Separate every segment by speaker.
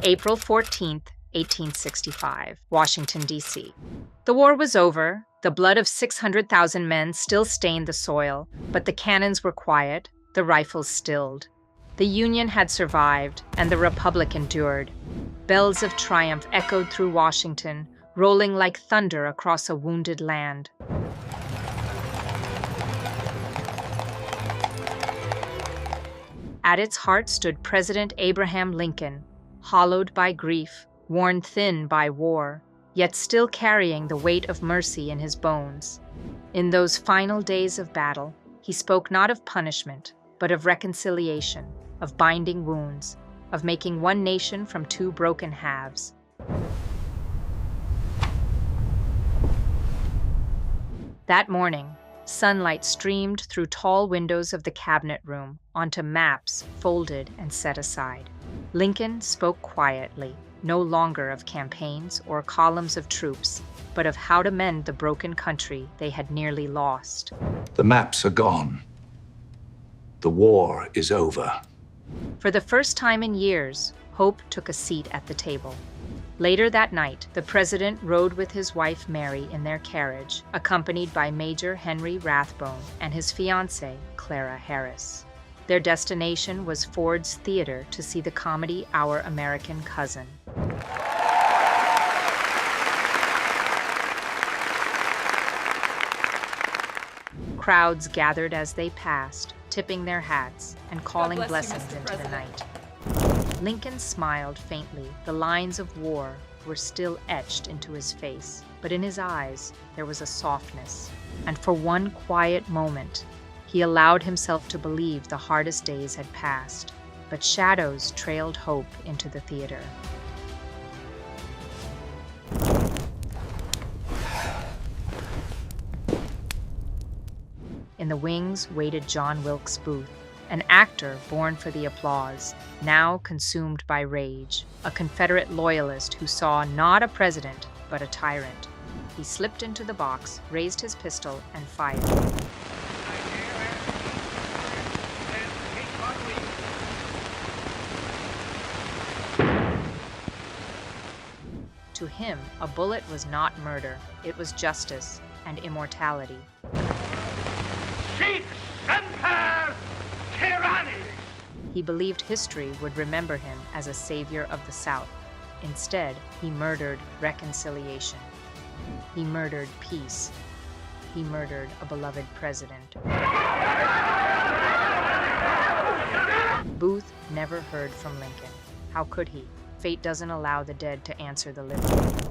Speaker 1: April 14th, 1865, Washington, D.C. The war was over. The blood of 600,000 men still stained the soil, but the cannons were quiet, the rifles stilled. The Union had survived, and the Republic endured. Bells of triumph echoed through Washington, rolling like thunder across a wounded land. At its heart stood President Abraham Lincoln, hollowed by grief, worn thin by war, yet still carrying the weight of mercy in his bones. In those final days of battle, he spoke not of punishment, but of reconciliation, of binding wounds, of making one nation from two broken halves. That morning, sunlight streamed through tall windows of the cabinet room onto maps folded and set aside. Lincoln spoke quietly, no longer of campaigns or columns of troops, but of how to mend the broken country they had nearly lost.
Speaker 2: The maps are gone. The war is over.
Speaker 1: For the first time in years, hope took a seat at the table. Later that night, the president rode with his wife Mary in their carriage, accompanied by Major Henry Rathbone and his fiancée, Clara Harris. Their destination was Ford's Theater to see the comedy Our American Cousin. Crowds gathered as they passed, tipping their hats and calling blessings into the night. Lincoln smiled faintly. The lines of war were still etched into his face, but in his eyes there was a softness. And for one quiet moment, he allowed himself to believe the hardest days had passed, but shadows trailed hope into the theater. In the wings waited John Wilkes Booth, an actor born for the applause, now consumed by rage, a Confederate loyalist who saw not a president, but a tyrant. He slipped into the box, raised his pistol, and fired. To him, a bullet was not murder, it was justice and immortality.
Speaker 3: Sic semper tyrannis!
Speaker 1: He believed history would remember him as a savior of the South. Instead, he murdered reconciliation. He murdered peace. He murdered a beloved president. Booth never heard from Lincoln. How could he? Fate doesn't allow the dead to answer the living.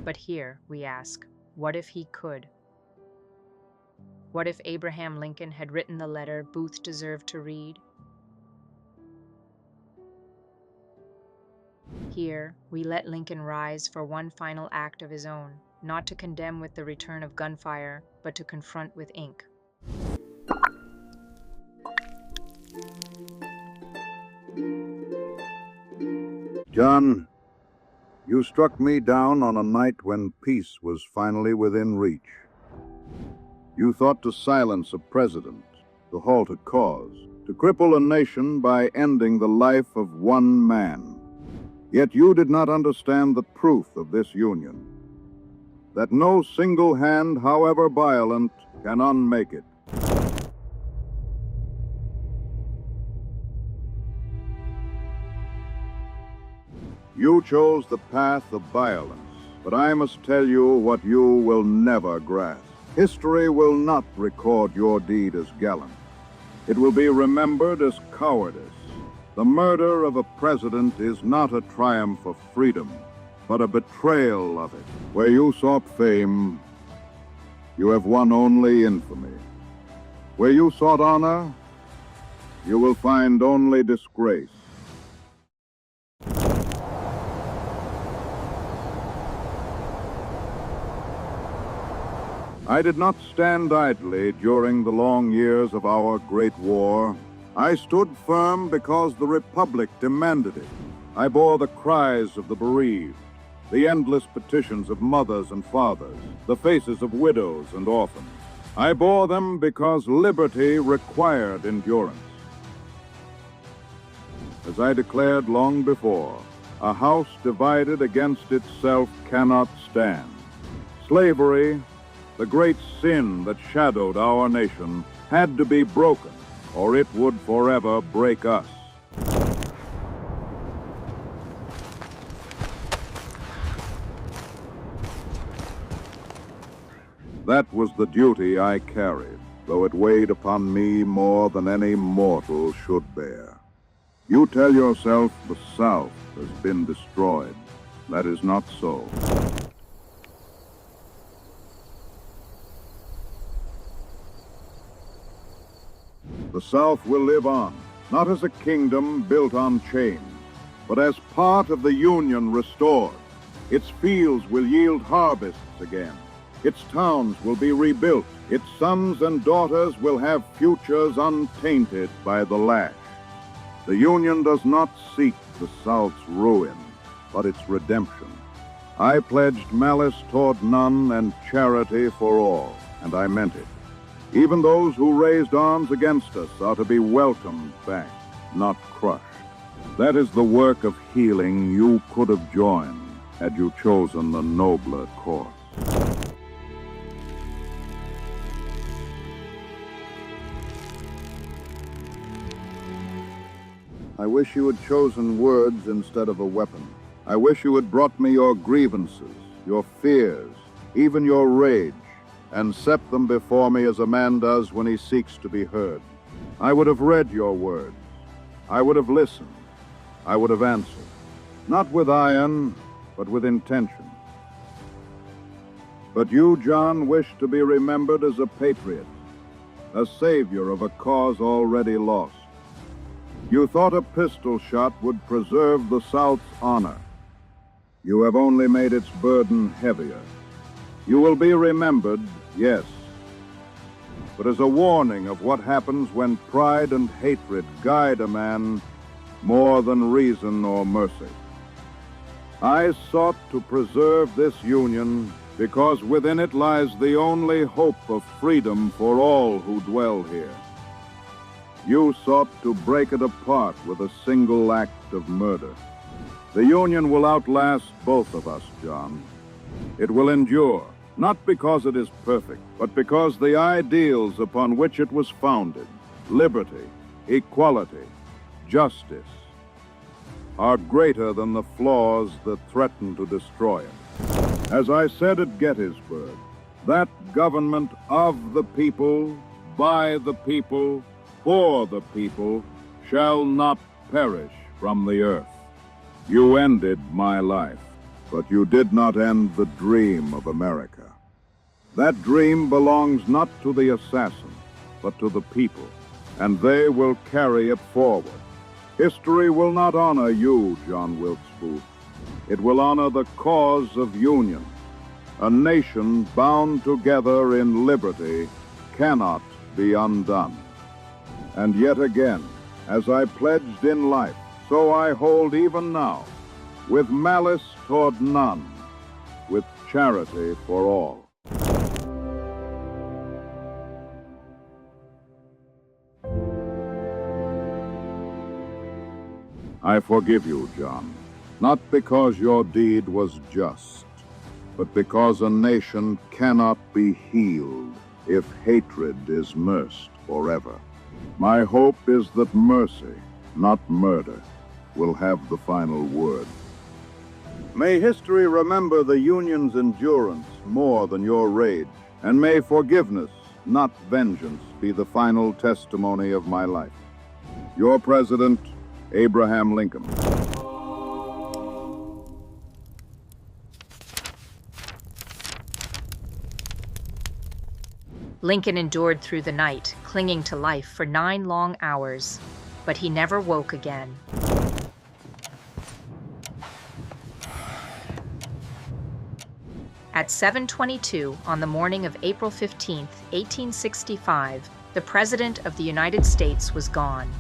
Speaker 1: But here, we ask, what if he could? What if Abraham Lincoln had written the letter Booth deserved to read? Here, we let Lincoln rise for one final act of his own, not to condemn with the return of gunfire, but to confront with ink.
Speaker 4: John, you struck me down on a night when peace was finally within reach. You thought to silence a president, to halt a cause, to cripple a nation by ending the life of one man. Yet you did not understand the truth of this union, that no single hand, however violent, can unmake it. You chose the path of violence, but I must tell you what you will never grasp. History will not record your deed as gallant. It will be remembered as cowardice. The murder of a president is not a triumph of freedom, but a betrayal of it. Where you sought fame, you have won only infamy. Where you sought honor, you will find only disgrace. I did not stand idly during the long years of our great war. I stood firm because the Republic demanded it. I bore the cries of the bereaved, the endless petitions of mothers and fathers, the faces of widows and orphans. I bore them because liberty required endurance. As I declared long before, a house divided against itself cannot stand. Slavery, the great sin that shadowed our nation, had to be broken, or it would forever break us. That was the duty I carried, though it weighed upon me more than any mortal should bear. You tell yourself the South has been destroyed. That is not so. The South will live on, not as a kingdom built on chains, but as part of the Union restored. Its fields will yield harvests again. Its towns will be rebuilt. Its sons and daughters will have futures untainted by the lash. The Union does not seek the South's ruin, but its redemption. I pledged malice toward none and charity for all, and I meant it. Even those who raised arms against us are to be welcomed back, not crushed. That is the work of healing you could have joined had you chosen the nobler course. I wish you had chosen words instead of a weapon. I wish you had brought me your grievances, your fears, even your rage, and set them before me as a man does when he seeks to be heard. I would have read your words. I would have listened. I would have answered. Not with iron, but with intention. But you, John, wish to be remembered as a patriot, a savior of a cause already lost. You thought a pistol shot would preserve the South's honor. You have only made its burden heavier. You will be remembered, yes, but as a warning of what happens when pride and hatred guide a man more than reason or mercy. I sought to preserve this union because within it lies the only hope of freedom for all who dwell here. You sought to break it apart with a single act of murder. The Union will outlast both of us, John. It will endure, not because it is perfect, but because the ideals upon which it was founded, liberty, equality, justice, are greater than the flaws that threaten to destroy it. As I said at Gettysburg, that government of the people, by the people, for the people, shall not perish from the earth. You ended my life, but you did not end the dream of America. That dream belongs not to the assassin, but to the people, and they will carry it forward. History will not honor you, John Wilkes Booth. It will honor the cause of union. A nation bound together in liberty cannot be undone. And yet again, as I pledged in life, so I hold even now, with malice toward none, with charity for all. I forgive you, John, not because your deed was just, but because a nation cannot be healed if hatred is nursed forever. My hope is that mercy, not murder, will have the final word. May history remember the Union's endurance more than your rage, and may forgiveness, not vengeance, be the final testimony of my life. Your President, Abraham Lincoln.
Speaker 1: Lincoln endured through the night, clinging to life for 9 long hours, but he never woke again. At 7:22 on the morning of April 15, 1865, the President of the United States was gone.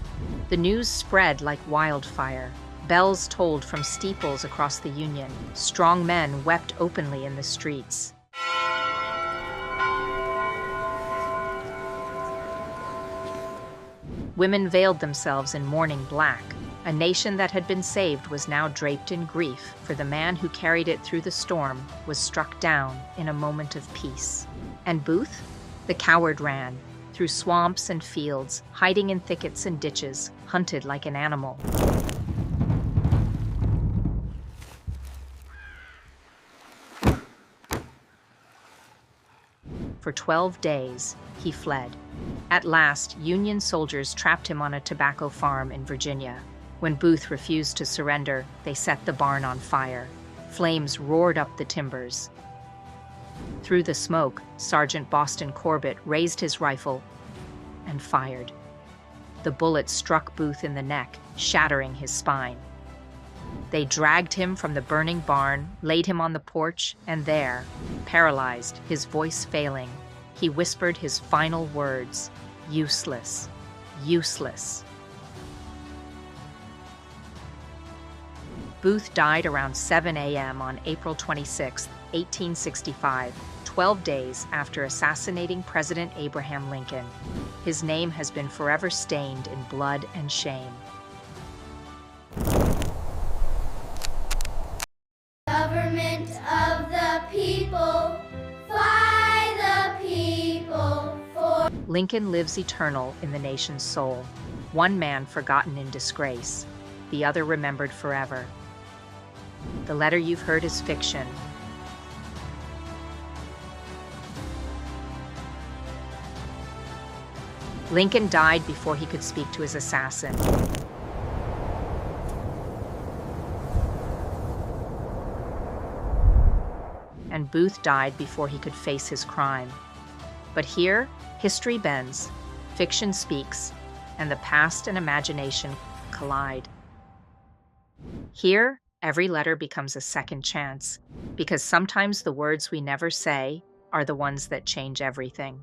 Speaker 1: The news spread like wildfire. Bells tolled from steeples across the Union. Strong men wept openly in the streets. Women veiled themselves in mourning black. A nation that had been saved was now draped in grief, for the man who carried it through the storm was struck down in a moment of peace. And Booth? The coward ran, through swamps and fields, hiding in thickets and ditches, hunted like an animal. For 12 days, he fled. At last, Union soldiers trapped him on a tobacco farm in Virginia. When Booth refused to surrender, they set the barn on fire. Flames roared up the timbers. Through the smoke, Sergeant Boston Corbett raised his rifle and fired. The bullet struck Booth in the neck, shattering his spine. They dragged him from the burning barn, laid him on the porch, and there, paralyzed, his voice failing, he whispered his final words, "Useless, useless." Booth died around 7 a.m. on April 26, 1865, 12 days after assassinating President Abraham Lincoln. His name has been forever stained in blood and shame.
Speaker 5: Government of the people, by the people, for...
Speaker 1: Lincoln lives eternal in the nation's soul. One man forgotten in disgrace, the other remembered forever. The letter you've heard is fiction. Lincoln died before he could speak to his assassin. And Booth died before he could face his crime. But here, history bends, fiction speaks, and the past and imagination collide. Here, every letter becomes a second chance, because sometimes the words we never say are the ones that change everything.